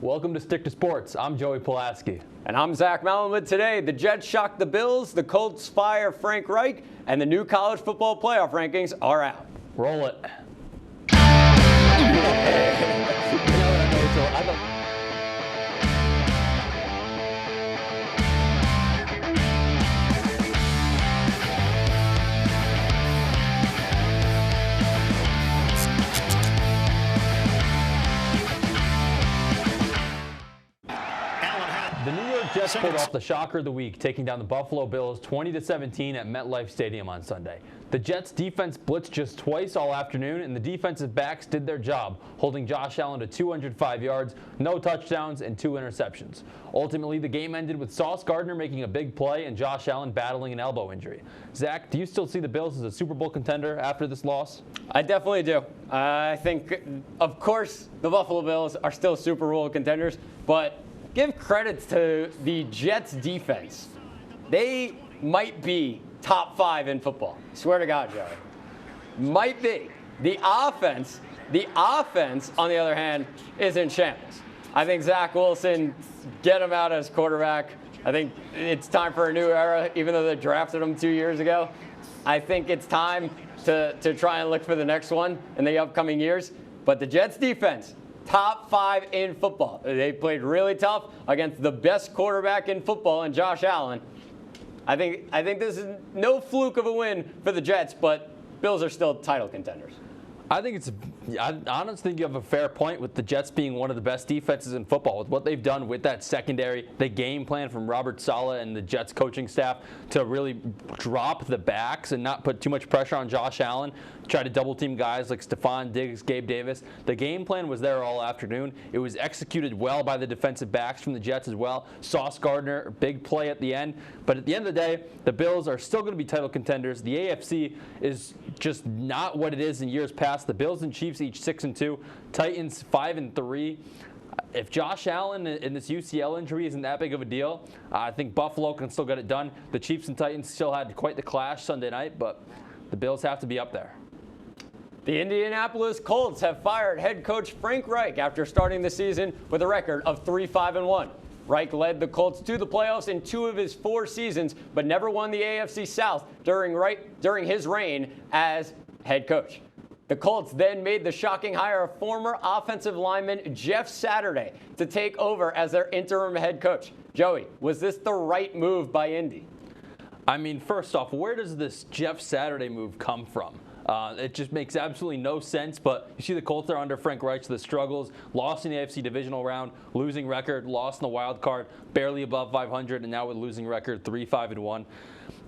Welcome to Stick to Sports. I'm Joey Pulaski. And I'm Zach Malinwood. Today, the Jets shock the Bills, the Colts fire Frank Reich, and the new college football playoff rankings are out. Roll it. The New York Jets pulled off the shocker of the week, taking down the Buffalo Bills 20-17 at MetLife Stadium on Sunday. The Jets' defense blitzed just twice all afternoon, and the defensive backs did their job, holding Josh Allen to 205 yards, no touchdowns, and 2 interceptions. Ultimately, the game ended with Sauce Gardner making a big play and Josh Allen battling an elbow injury. Zach, do you still see the Bills as a Super Bowl contender after this loss? I definitely do. I think, of course, the Buffalo Bills are still Super Bowl contenders, but give credit to the Jets defense. They might be top 5 in football. Swear to God, Joey. Might be. The offense, on the other hand, is in shambles. I think Zach Wilson, get him out as quarterback. I think it's time for a new era, even though they drafted him 2 years ago. I think it's time to try and look for the next one in the upcoming years. But the Jets defense, top 5 in football. They played really tough against the best quarterback in football, and Josh Allen. I think this is no fluke of a win for the Jets, but Bills are still title contenders. I honestly think you have a fair point with the Jets being one of the best defenses in football. With what they've done with that secondary, the game plan from Robert Saleh and the Jets coaching staff to really drop the backs and not put too much pressure on Josh Allen, try to double team guys like Stephon Diggs, Gabe Davis. The game plan was there all afternoon. It was executed well by the defensive backs from the Jets as well. Sauce Gardner, big play at the end. But at the end of the day, the Bills are still going to be title contenders. The AFC is just not what it is in years past. The Bills and Chiefs each 6-2, Titans 5-3. If Josh Allen and this UCL injury isn't that big of a deal, I think Buffalo can still get it done. The Chiefs and Titans still had quite the clash Sunday night, but the Bills have to be up there. The Indianapolis Colts have fired head coach Frank Reich after starting the season with a record of 3-5-1. Reich led the Colts to the playoffs in 2 of his 4 seasons, but never won the AFC South during his reign as head coach. The Colts then made the shocking hire of former offensive lineman Jeff Saturday to take over as their interim head coach. Joey, was this the right move by Indy? I mean, first off, where does this Jeff Saturday move come from? It just makes absolutely no sense, but you see the Colts are under Frank Reich, the struggles, lost in the AFC divisional round, losing record, lost in the wild card, barely above 500, and now with losing record 3-5-1.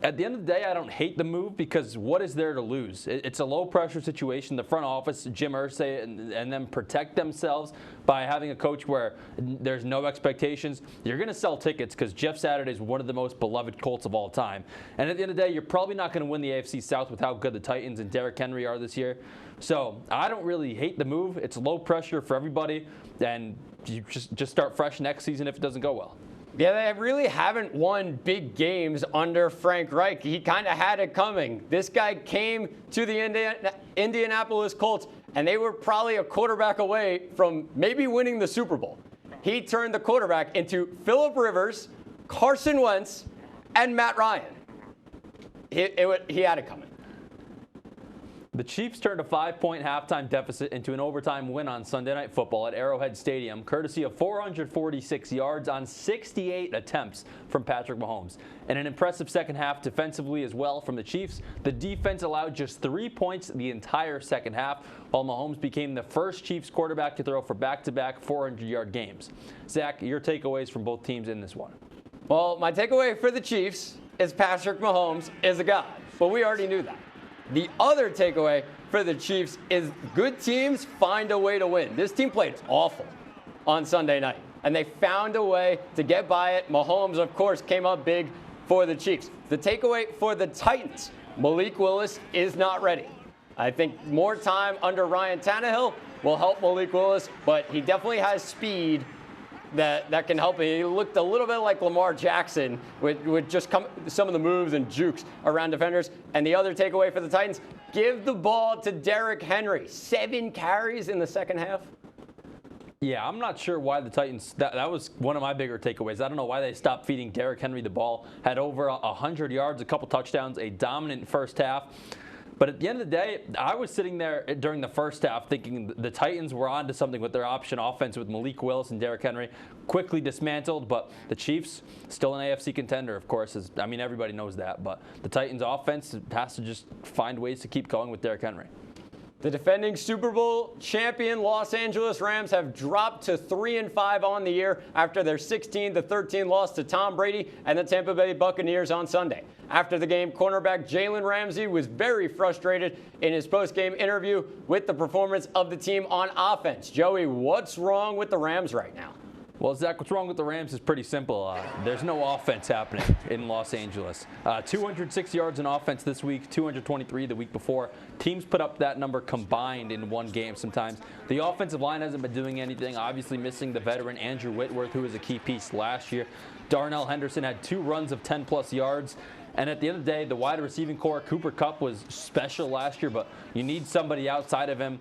At the end of the day, I don't hate the move because what is there to lose? It's a low-pressure situation. The front office, Jim Irsay, and them protect themselves by having a coach where there's no expectations. You're going to sell tickets because Jeff Saturday is one of the most beloved Colts of all time. And at the end of the day, you're probably not going to win the AFC South with how good the Titans and Derrick Henry are this year. So I don't really hate the move. It's low pressure for everybody, and you just start fresh next season if it doesn't go well. Yeah, they really haven't won big games under Frank Reich. He kind of had it coming. This guy came to the Indianapolis Colts, and they were probably a quarterback away from maybe winning the Super Bowl. He turned the quarterback into Phillip Rivers, Carson Wentz, and Matt Ryan. He had it coming. The Chiefs turned a 5-point halftime deficit into an overtime win on Sunday Night Football at Arrowhead Stadium, courtesy of 446 yards on 68 attempts from Patrick Mahomes. And an impressive second half defensively as well from the Chiefs. The defense allowed just 3 points the entire second half, while Mahomes became the first Chiefs quarterback to throw for back-to-back 400-yard games. Zach, your takeaways from both teams in this one? Well, my takeaway for the Chiefs is Patrick Mahomes is a god, but we already knew that. The other takeaway for the Chiefs is good teams find a way to win. This team played awful on Sunday night, and they found a way to get by it. Mahomes, of course, came up big for the Chiefs. The takeaway for the Titans, Malik Willis is not ready. I think more time under Ryan Tannehill will help Malik Willis, but he definitely has speed that can help him. He looked a little bit like Lamar Jackson with just some of the moves and jukes around defenders. And the other takeaway for the Titans, give the ball to Derrick Henry. 7 carries in the second half. Yeah, I'm not sure why the Titans, that was one of my bigger takeaways. I don't know why they stopped feeding Derrick Henry the ball. Had over 100 yards, a couple touchdowns, a dominant first half. But at the end of the day, I was sitting there during the first half thinking the Titans were onto something with their option offense with Malik Willis and Derrick Henry. Quickly dismantled, but the Chiefs, still an AFC contender, of course. Everybody knows that. But the Titans offense has to just find ways to keep going with Derrick Henry. The defending Super Bowl champion Los Angeles Rams have dropped to 3-5 on the year after their 16-13 loss to Tom Brady and the Tampa Bay Buccaneers on Sunday. After the game, cornerback Jalen Ramsey was very frustrated in his post-game interview with the performance of the team on offense. Joey, what's wrong with the Rams right now? Well, Zach, what's wrong with the Rams is pretty simple. There's no offense happening in Los Angeles. 206 yards in offense this week, 223 the week before. Teams put up that number combined in one game sometimes. The offensive line hasn't been doing anything, obviously missing the veteran Andrew Whitworth, who was a key piece last year. Darnell Henderson had 2 runs of 10-plus yards. And at the end of the day, the wide receiving core, Cooper Kupp was special last year, but you need somebody outside of him.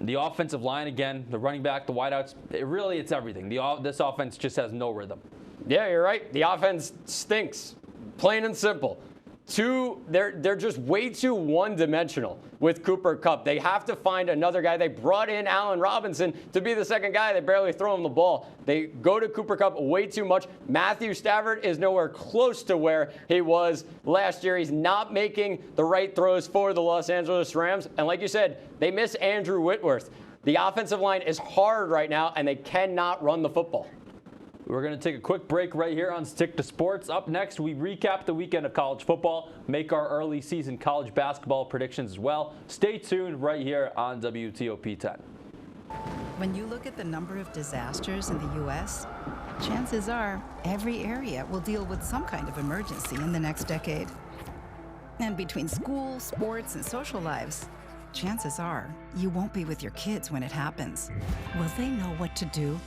The offensive line, again, the running back, the wideouts, it's everything. This offense just has no rhythm. Yeah, you're right. The offense stinks, plain and simple. They're just way too one-dimensional with Cooper Kupp. They have to find another guy. They brought in Allen Robinson to be the second guy. They barely throw him the ball. They go to Cooper Kupp way too much. Matthew Stafford is nowhere close to where he was last year. He's not making the right throws for the Los Angeles Rams. And like you said, they miss Andrew Whitworth. The offensive line is hard right now, and they cannot run the football. We're going to take a quick break right here on Stick to Sports. Up next, we recap the weekend of college football, make our early season college basketball predictions as well. Stay tuned right here on WTOP 10. When you look at the number of disasters in the U.S., chances are every area will deal with some kind of emergency in the next decade. And between school, sports, and social lives, chances are you won't be with your kids when it happens. Will they know what to do?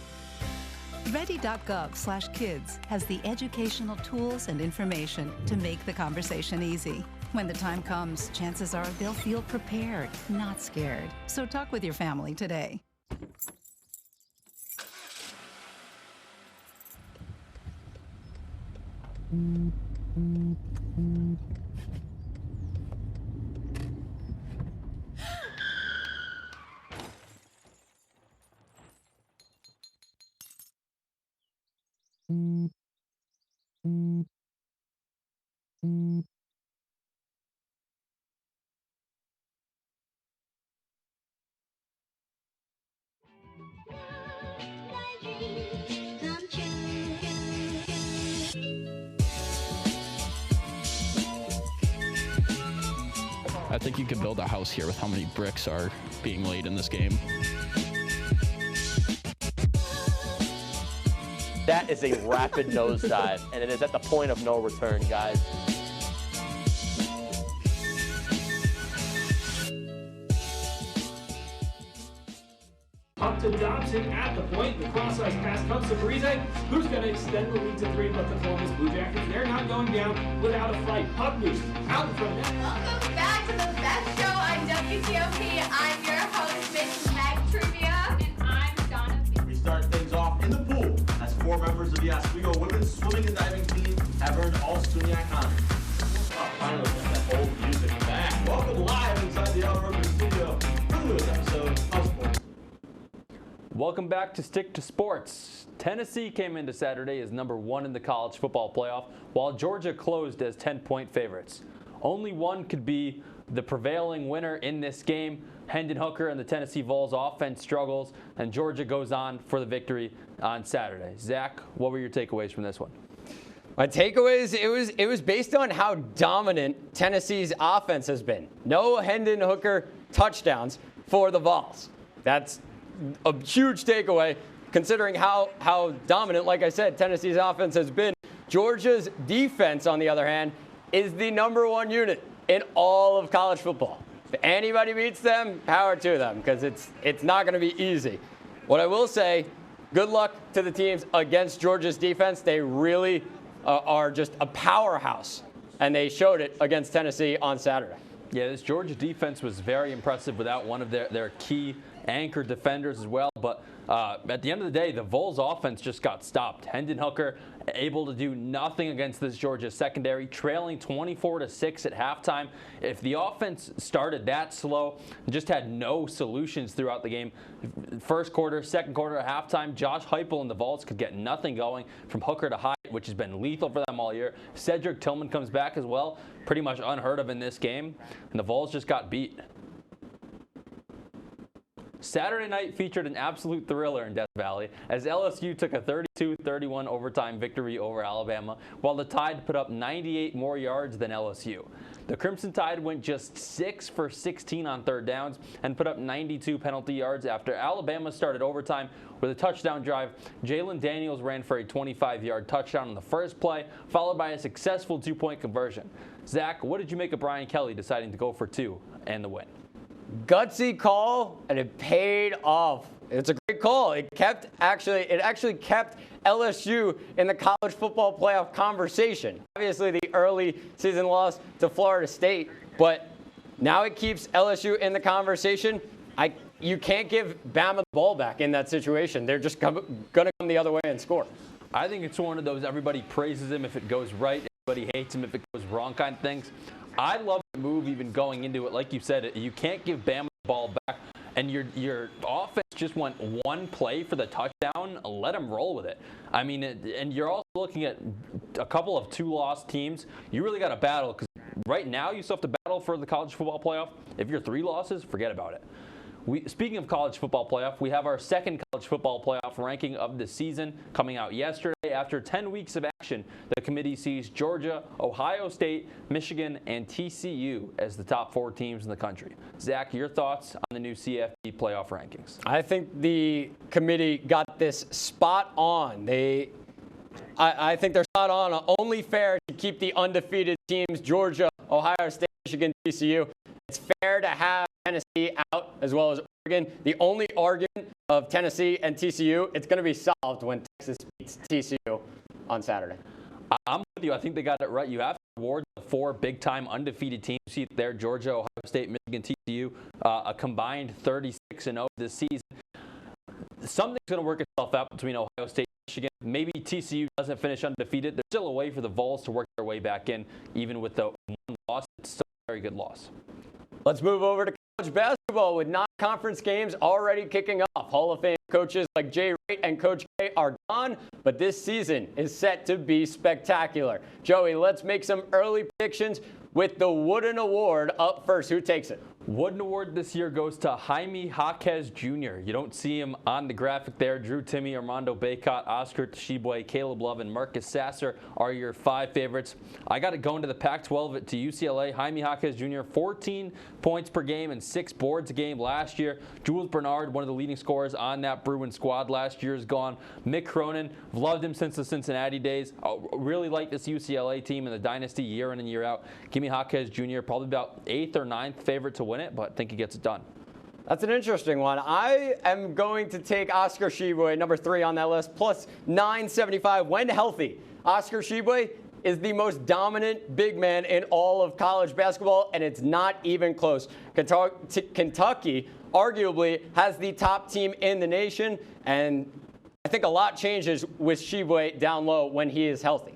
Ready.gov/kids has the educational tools and information to make the conversation easy. When the time comes, chances are they'll feel prepared, not scared. So talk with your family today. I think you could build a house here with how many bricks are being laid in this game. That is a rapid nosedive, and it is at the point of no return, guys. Up to Dobson at the point. The cross-ice pass comes to Breeze, who's going to extend the lead to 3, but the Columbus Blue Jackets, they're not going down without a fight. Puck loose, out in front of net. Welcome back to the best show on WTOP. I'm your host, Miss Meg Trivia. And I'm Donna. We start things off in the pool as 4 members of the Oswego women's swimming and diving team have earned all SUNYAC honors. Oh, finally, got that old music back. Welcome live inside the Outrigger studio for the newest episode of Sports. Welcome back to Stick to Sports. Tennessee came into Saturday as number 1 in the college football playoff, while Georgia closed as 10-point favorites. Only one could be the prevailing winner in this game. Hendon Hooker and the Tennessee Vols offense struggles, and Georgia goes on for the victory on Saturday. Zach, what were your takeaways from this one? My takeaways, it was based on how dominant Tennessee's offense has been. No Hendon Hooker touchdowns for the Vols. That's a huge takeaway considering how dominant, like I said, Tennessee's offense has been. Georgia's defense, on the other hand, is the number 1 unit in all of college football. If anybody beats them, power to them, because it's not going to be easy. What I will say, good luck to the teams against Georgia's defense. They really are just a powerhouse, and they showed it against Tennessee on Saturday. Yeah, this Georgia defense was very impressive without one of their key anchor defenders as well. But at the end of the day, the Vols offense just got stopped. Hendon Hooker able to do nothing against this Georgia secondary, trailing 24-6 at halftime. If the offense started that slow and just had no solutions throughout the game, first quarter, second quarter, at halftime, Josh Heupel and the Vols could get nothing going from Hooker to Hyatt, which has been lethal for them all year. Cedric Tillman comes back as well, pretty much unheard of in this game, and the Vols just got beat. Saturday night featured an absolute thriller in Death Valley as LSU took a 32-31 overtime victory over Alabama, while the Tide put up 98 more yards than LSU. The Crimson Tide went just 6 for 16 on third downs and put up 92 penalty yards after Alabama started overtime with a touchdown drive. Jalen Daniels ran for a 25-yard touchdown on the first play, followed by a successful two-point conversion. Zach, what did you make of Brian Kelly deciding to go for two and the win? Gutsy call, and it paid off. It's a great call. It actually kept LSU in the college football playoff conversation. Obviously, the early season loss to Florida State, but now it keeps LSU in the conversation. You can't give Bama the ball back in that situation. They're just going to come the other way and score. I think it's one of those everybody praises him if it goes right, everybody hates him if it goes wrong kind of things. I love the move even going into it. Like you said, you can't give Bama the ball back, and your offense just went one play for the touchdown. Let them roll with it. I mean, and you're also looking at a couple of two-loss teams. You really got to battle because right now you still have to battle for the college football playoff. If you're 3 losses, forget about it. Speaking of college football playoff, we have our second college football playoff ranking of the season coming out yesterday. After 10 weeks of action, the committee sees Georgia, Ohio State, Michigan, and TCU as the top 4 teams in the country. Zach, your thoughts on the new CFP playoff rankings? I think the committee got this spot on. I think they're spot on. Only fair to keep the undefeated teams, Georgia, Ohio State, Michigan, TCU. It's fair to have Tennessee out as well as Oregon. The only argument of Tennessee and TCU, it's going to be solved when Texas beats TCU on Saturday. I'm with you. I think they got it right. You have to reward the 4 big-time undefeated teams. You see it there, Georgia, Ohio State, Michigan, TCU, a combined 36-0 this season. Something's going to work itself out between Ohio State and Michigan. Maybe TCU doesn't finish undefeated. There's still a way for the Vols to work their way back in, even with the 1 loss. It's still a very good loss. Let's move over to college basketball with non-conference games already kicking off. Hall of Fame coaches like Jay Wright and Coach K are gone, but this season is set to be spectacular. Joey, let's make some early predictions with the Wooden Award up first. Who takes it? Wooden Award this year goes to Jaime Jaquez Jr. You don't see him on the graphic there. Drew Timme, Armando Bacot, Oscar Tshiebwe, Caleb Love, and Marcus Sasser are your 5 favorites. I got it going to the Pac-12 to UCLA. Jaime Jaquez Jr., 14 points per game and 6 boards a game last year. Jules Bernard, one of the leading scorers on that Bruin squad last year, is gone. Mick Cronin, loved him since the Cincinnati days. Really like this UCLA team in the dynasty year in and year out. Give me Jaquez Jr., probably about 8th or 9th favorite to win it, but I think he gets it done. That's an interesting one. I am going to take Oscar Tshiebwe, number 3 on that list, plus 975 when healthy. Oscar Tshiebwe is the most dominant big man in all of college basketball, and it's not even close. Kentucky arguably has the top team in the nation, and I think a lot changes with Tshiebwe down low when he is healthy.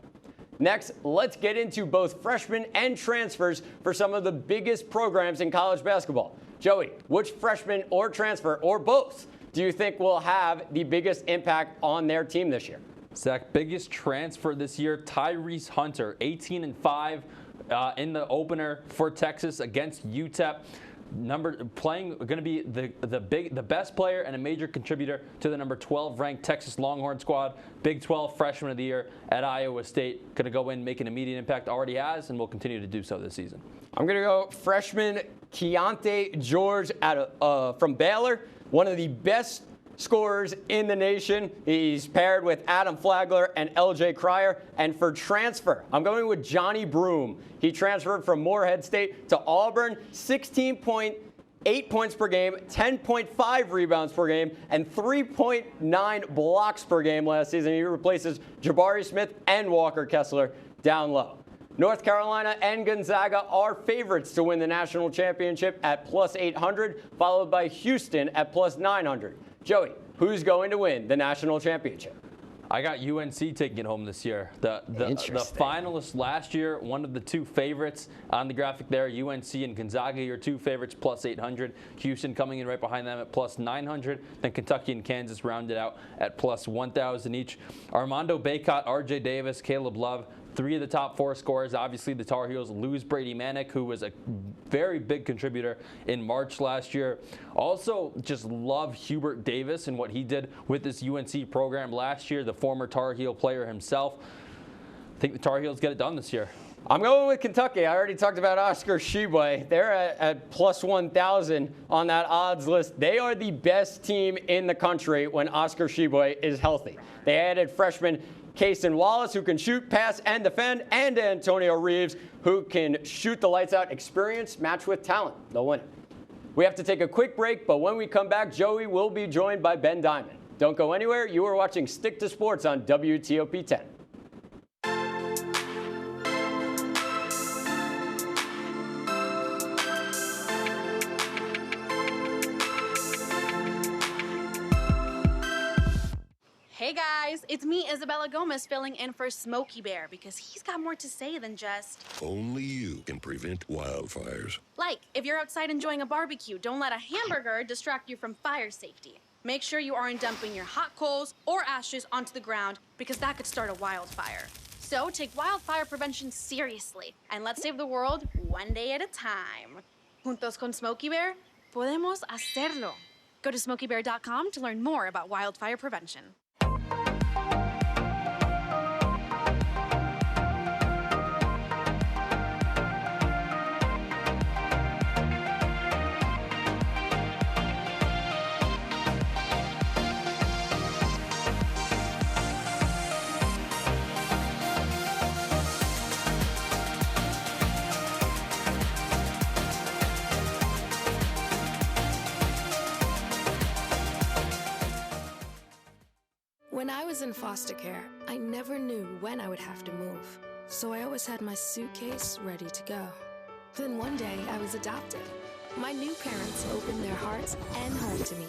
Next, let's get into both freshmen and transfers for some of the biggest programs in college basketball. Joey, which freshman or transfer, or both, do you think will have the biggest impact on their team this year? Zach, biggest transfer this year, Tyrese Hunter, 18-5 in the opener for Texas against UTEP. Going to be the best player and a major contributor to the number 12 ranked Texas Longhorn squad. Big 12 freshman of the year at Iowa State. Going to go in, make an immediate impact. Already has, and will continue to do so this season. I'm going to go freshman Keontae George from Baylor, one of the best scorers in the nation. He's paired with Adam Flagler and LJ Cryer. And for transfer, I'm going with Johnny Broome. He transferred from Morehead State to Auburn, 16.8 points per game, 10.5 rebounds per game, and 3.9 blocks per game last season. He replaces Jabari Smith and Walker Kessler down low. North Carolina and Gonzaga are favorites to win the national championship at plus 800, followed by Houston at plus 900. Joey, who's going to win the national championship? I got UNC taking it home this year. The finalists last year, one of the two favorites on the graphic there, UNC and Gonzaga, your two favorites, plus 800. Houston coming in right behind them at plus 900. Then Kentucky and Kansas rounded out at plus 1,000 each. Armando Bacot, RJ Davis, Caleb Love, three of the top four scorers. Obviously, the Tar Heels lose Brady Manick, who was a very big contributor in March last year. Also, just love Hubert Davis and what he did with this UNC program last year, the former Tar Heel player himself. I think the Tar Heels get it done this year. I'm going with Kentucky. I already talked about Oscar Tshiebwe. They're at plus 1,000 on that odds list. They are the best team in the country when Oscar Tshiebwe is healthy. They added freshman Kason Wallace, who can shoot, pass, and defend, and Antonio Reeves, who can shoot the lights out. Experience matched with talent. They'll win it. We have to take a quick break, but when we come back, Joey will be joined by Ben Diamond. Don't go anywhere. You are watching Stick to Sports on WTOP 10. Hey guys, it's me, Isabella Gomez, filling in for Smokey Bear because he's got more to say than just... Only you can prevent wildfires. Like, if you're outside enjoying a barbecue, don't let a hamburger distract you from fire safety. Make sure you aren't dumping your hot coals or ashes onto the ground because that could start a wildfire. So take wildfire prevention seriously and let's save the world one day at a time. Juntos con Smokey Bear, podemos hacerlo. Go to smokeybear.com to learn more about wildfire prevention. When I was in foster care, I never knew when I would have to move, so I always had my suitcase ready to go. Then one day, I was adopted. My new parents opened their hearts and home to me.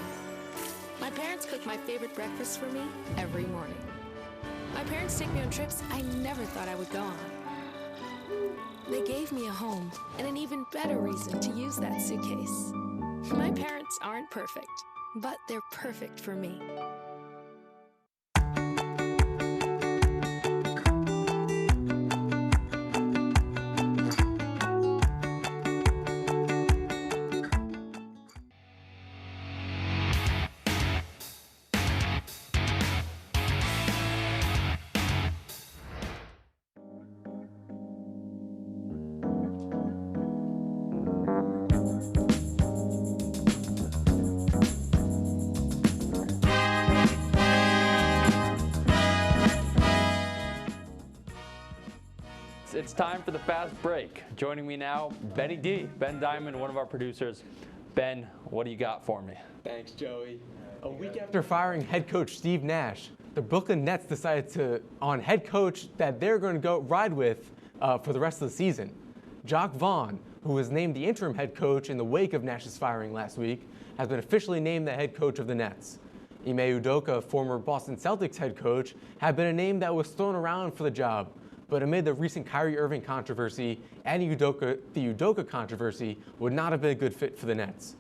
My parents cook my favorite breakfast for me every morning. My parents take me on trips I never thought I would go on. They gave me a home and an even better reason to use that suitcase. My parents aren't perfect, but they're perfect for me. It's time for the fast break. Joining me now, Benny D, Ben Diamond, one of our producers. Ben, what do you got for me? Thanks, Joey. A week after firing head coach Steve Nash, the Brooklyn Nets decided on head coach that they're going to go ride with for the rest of the season. Jacques Vaughn, who was named the interim head coach in the wake of Nash's firing last week, has been officially named the head coach of the Nets. Ime Udoka, former Boston Celtics head coach, had been a name that was thrown around for the job. But amid the recent Kyrie Irving controversy and the Udoka controversy would not have been a good fit for the Nets.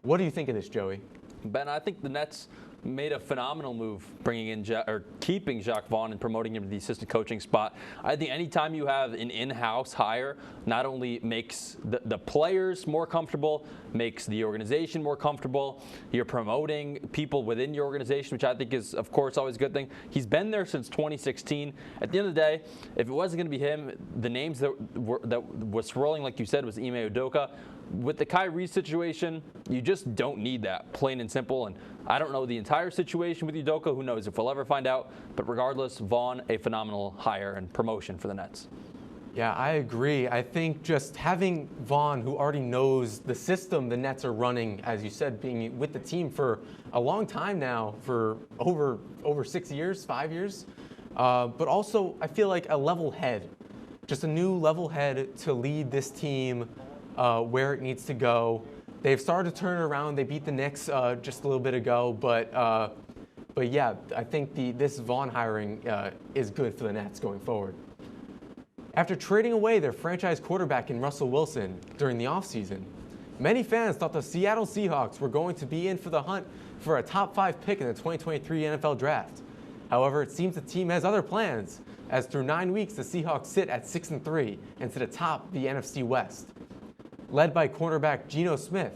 What do you think of this, Joey? Ben, I think the Nets made a phenomenal move bringing in keeping Jacques Vaughn and promoting him to the assistant coaching spot. I think anytime you have an in-house hire, not only makes the players more comfortable, makes the organization more comfortable. You're promoting people within your organization, which I think is, of course, always a good thing. He's been there since 2016. At the end of the day, if it wasn't going to be him, the names that was swirling, like you said, was Ime Udoka. With the Kyrie situation, you just don't need that, plain and simple. And I don't know the entire situation with Udoka. Who knows if we'll ever find out. But regardless, Vaughn, a phenomenal hire and promotion for the Nets. Yeah, I agree. I think just having Vaughn, who already knows the system the Nets are running, as you said, being with the team for a long time now, for over 6 years, 5 years, but also I feel like a level head. just a new level head to lead this team where it needs to go. They've started to turn it around. They beat the Knicks just a little bit ago, but yeah, I think this Vaughn hiring is good for the Nets going forward. After trading away their franchise quarterback in Russell Wilson during the offseason, many fans thought the Seattle Seahawks were going to be in for the hunt for a top 5 pick in the 2023 NFL Draft. However, it seems the team has other plans, as through 9 weeks, the Seahawks sit at 6-3 and sit atop the NFC West. Led by cornerback Geno Smith,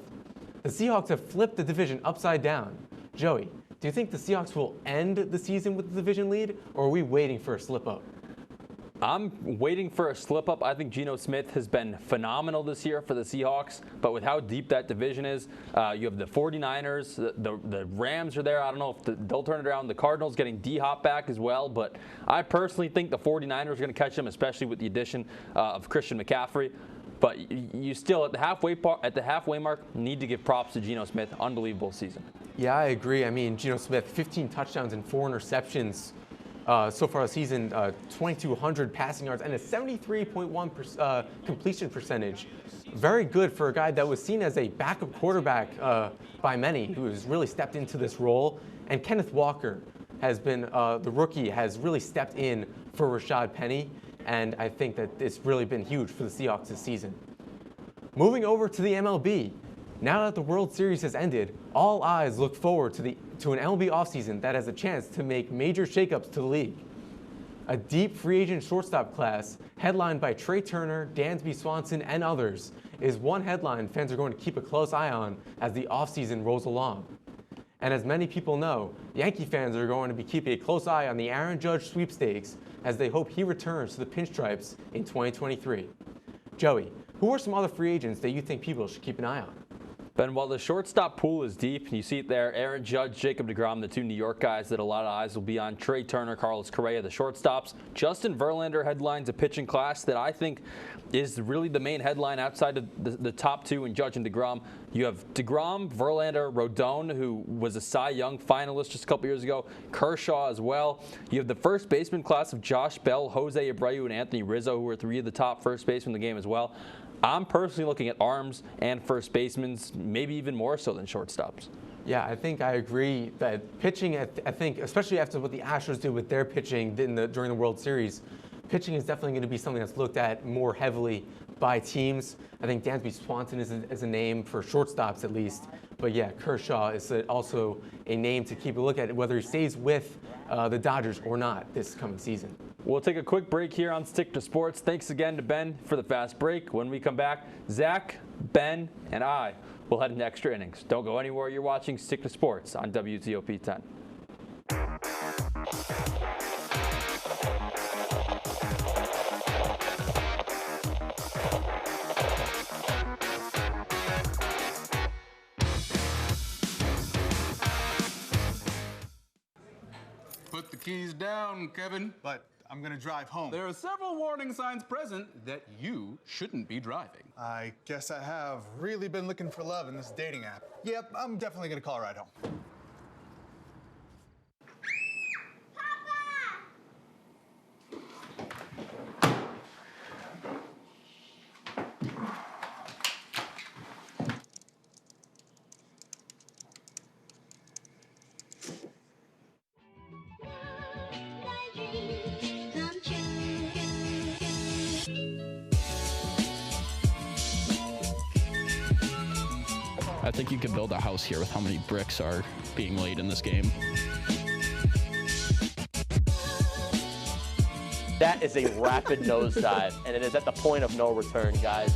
the Seahawks have flipped the division upside down. Joey, do you think the Seahawks will end the season with the division lead, or are we waiting for a slip-up? I'm waiting for a slip-up. I think Geno Smith has been phenomenal this year for the Seahawks, but with how deep that division is, you have the 49ers, the Rams are there. I don't know if they'll turn it around. The Cardinals getting D-Hop back as well, but I personally think the 49ers are going to catch them, especially with the addition of Christian McCaffrey. But you still, at the halfway mark, need to give props to Geno Smith. Unbelievable season. Yeah, I agree. I mean, Geno Smith, 15 touchdowns and 4 interceptions so far this season, 2,200 passing yards, and a 73.1% completion percentage. Very good for a guy that was seen as a backup quarterback by many, who has really stepped into this role. And Kenneth Walker has been, the rookie, has really stepped in for Rashad Penny. And I think that it's really been huge for the Seahawks this season. Moving over to the MLB, now that the World Series has ended, all eyes look forward to an MLB offseason that has a chance to make major shakeups to the league. A deep free agent shortstop class, headlined by Trey Turner, Dansby Swanson, and others, is one headline fans are going to keep a close eye on as the offseason rolls along. And as many people know, Yankee fans are going to be keeping a close eye on the Aaron Judge sweepstakes as they hope he returns to the Pinstripes in 2023. Joey, who are some other free agents that you think people should keep an eye on? Ben, while the shortstop pool is deep, you see it there, Aaron Judge, Jacob deGrom, the 2 New York guys that a lot of eyes will be on. Trey Turner, Carlos Correa, the shortstops. Justin Verlander headlines a pitching class that I think is really the main headline outside of the top 2 in Judge and deGrom. You have deGrom, Verlander, Rodon, who was a Cy Young finalist just a couple years ago, Kershaw as well. You have the first baseman class of Josh Bell, Jose Abreu, and Anthony Rizzo, who are 3 of the top first basemen in the game as well. I'm personally looking at arms and first basemen, maybe even more so than shortstops. Yeah, I think I agree that pitching, I think, especially after what the Astros did with their pitching during the World Series, pitching is definitely going to be something that's looked at more heavily by teams. I think Dansby Swanson is a name for shortstops at least. But yeah, Kershaw is also a name to keep a look at, whether he stays with the Dodgers or not this coming season. We'll take a quick break here on Stick to Sports. Thanks again to Ben for the fast break. When we come back, Zach, Ben, and I will head into extra innings. Don't go anywhere. You're watching Stick to Sports on WTOP 10. Put the keys down, Kevin. But I'm gonna drive home. There are several warning signs present that you shouldn't be driving. I guess I have really been looking for love in this dating app. Yep, I'm definitely gonna call a ride home. I think you could build a house here with how many bricks are being laid in this game. That is a rapid nosedive, and it is at the point of no return, guys.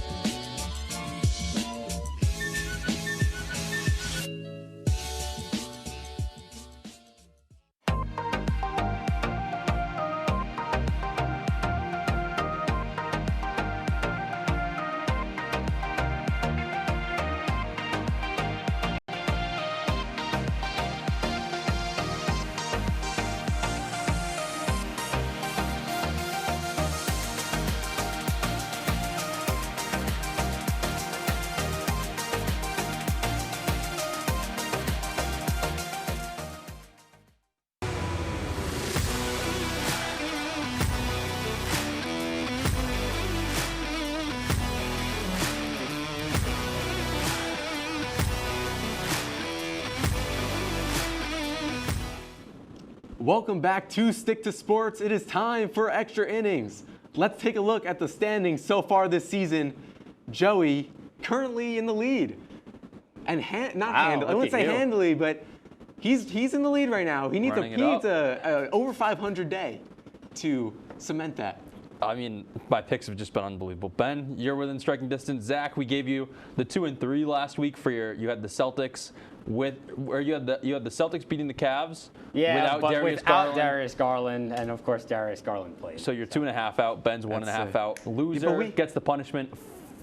Welcome back to Stick to Sports. It is time for extra innings. Let's take a look at the standings so far this season. Joey currently in the lead, and I wouldn't say handily, but he's in the lead right now. He needs a over 500 day to cement that. I mean, my picks have just been unbelievable. Ben, you're within striking distance. Zach, we gave you the 2 and 3 last week for you had the Celtics you had the Celtics beating the Cavs without Darius Garland, and of course Darius Garland played. So you're 2.5 out. Ben's 1.5 out. Loser gets the punishment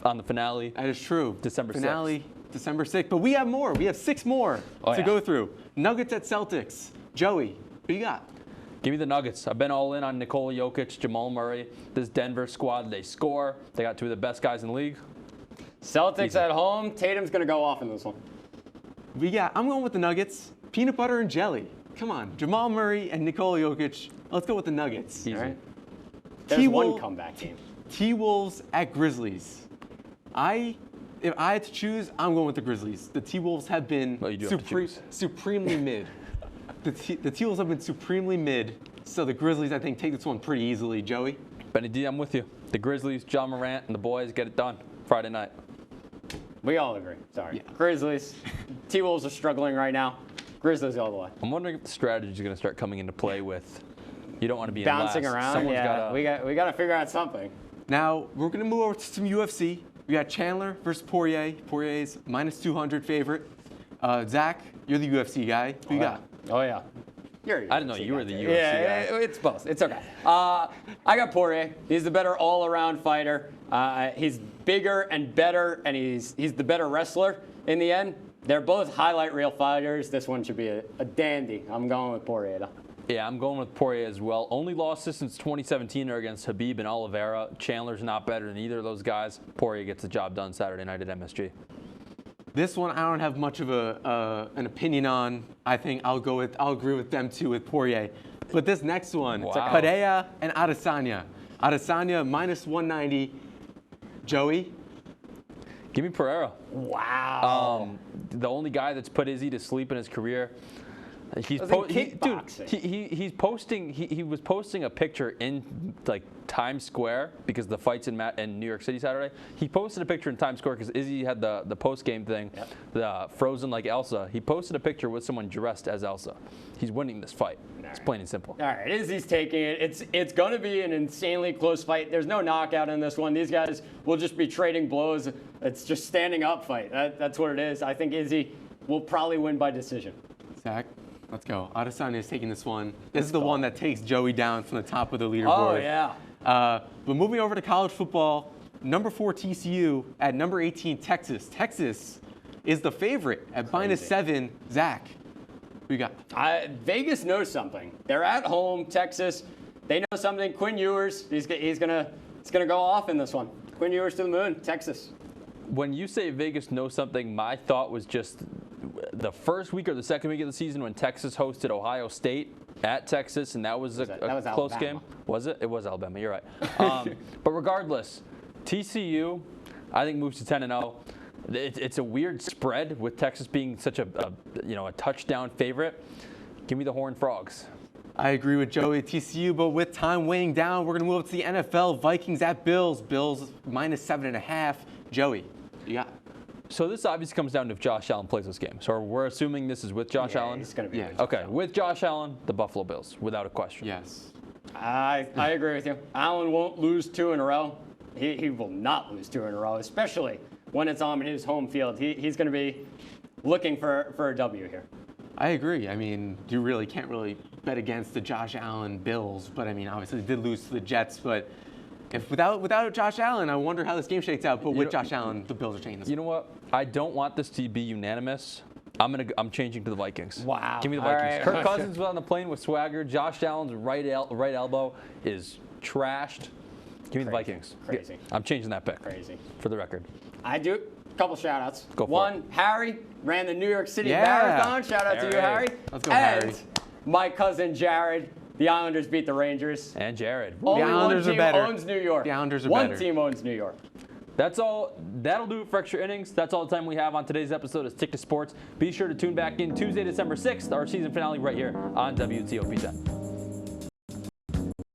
on the finale. That is true. December 6th. Finale, December 6th. But we have more. We have 6 more to go through. Nuggets at Celtics. Joey, who you got? Give me the Nuggets. I've been all in on Nikola Jokic, Jamal Murray. This Denver squad, they score. They got 2 of the best guys in the league. Celtics at home. Tatum's going to go off in this one. I'm going with the Nuggets. Peanut butter and jelly. Come on. Jamal Murray and Nikola Jokic. Let's go with the Nuggets. All right. There's one comeback game. T-Wolves at Grizzlies. If I had to choose, I'm going with the Grizzlies. The T-Wolves have been supremely mid. The T-Wolves have been supremely mid, so the Grizzlies, I think, take this one pretty easily. Joey? Benny D, I'm with you. The Grizzlies, John Morant, and the boys get it done Friday night. We all agree. Sorry. Yeah. Grizzlies. T-Wolves are struggling right now. Grizzlies all the way. I'm wondering if the strategy is going to start coming into play with you don't want to be bouncing in last. around. We got to figure out something. Now, we're going to move over to some UFC. We got Chandler versus Poirier. Poirier's -200 favorite. Zach, you're the UFC guy. Who you got? Oh, yeah. I didn't know you were the UFC guy. Yeah, it's both. It's okay. I got Poirier. He's the better all-around fighter. He's bigger and better, and he's the better wrestler in the end. They're both highlight reel fighters. This one should be a dandy. I'm going with Poirier, though. Yeah, I'm going with Poirier as well. Only losses since 2017 are against Khabib and Oliveira. Chandler's not better than either of those guys. Poirier gets the job done Saturday night at MSG. This one I don't have much of an opinion on. I think I'll agree with them too with Poirier. But this next one, Pereira and Adesanya. Adesanya -190. Joey? Give me Pereira. Wow. The only guy that's put Izzy to sleep in his career. He was posting a picture in like Times Square because the fight's in New York City Saturday. He posted a picture in Times Square because Izzy had the post game thing, the frozen like Elsa. He posted a picture with someone dressed as Elsa. He's winning this fight. It's plain and simple. All right, Izzy's taking it. It's going to be an insanely close fight. There's no knockout in this one. These guys will just be trading blows. It's just standing up fight. That's what it is. I think Izzy will probably win by decision. Zach? Let's go. Adesanya is taking this one. This is the one that takes Joey down from the top of the leaderboard. Oh, yeah. But moving over to college football, number 4 TCU at number 18 Texas. Texas is the favorite at -7. Zach, who you got? Vegas knows something. They're at home, Texas. They know something. Quinn Ewers, he's gonna go off in this one. Quinn Ewers to the moon, Texas. When you say Vegas knows something, my thought was just the first week or the second week of the season when Texas hosted Ohio State at Texas, and that was a close game. Was it? It was Alabama. You're right. But regardless, TCU, I think moves to 10-0. It's a weird spread with Texas being such a touchdown favorite. Give me the Horned Frogs. I agree with Joey, TCU, but with time weighing down, we're going to move up to the NFL. Vikings at Bills. Bills -7.5. Joey, you got? So this obviously comes down to if Josh Allen plays this game. So we're assuming this is with Josh Allen? It's going to be okay, with Josh Allen, the Buffalo Bills, without a question. Yes. I agree with you. Allen won't lose 2 in a row. He will not lose 2 in a row, especially when it's on his home field. He's going to be looking for a W here. I agree. I mean, you really can't really bet against the Josh Allen Bills, but I mean, obviously they did lose to the Jets, but if without Josh Allen, I wonder how this game shakes out. But with Josh Allen, the Bills are taking this. You know what? I don't want this to be unanimous. I'm changing to the Vikings. Wow. Give me the Vikings. Right. Kirk Cousins was on the plane with swagger. Josh Allen's right elbow is trashed. Give me the Vikings. Crazy. I'm changing that pick. Crazy. For the record. I do. A couple shout outs. Go for One, it. Harry ran the New York City Marathon. Shout out to you, Harry. Let's go, and Harry. My cousin Jared. The Islanders beat the Rangers. And Jared. Only the Islanders one team are better. owns New York. The Islanders are one better. Team owns New York. That's all. That'll do it for Extra Innings. That's all the time we have on today's episode of Stick to Sports. Be sure to tune back in Tuesday, December 6th, our season finale right here on WTOP 10.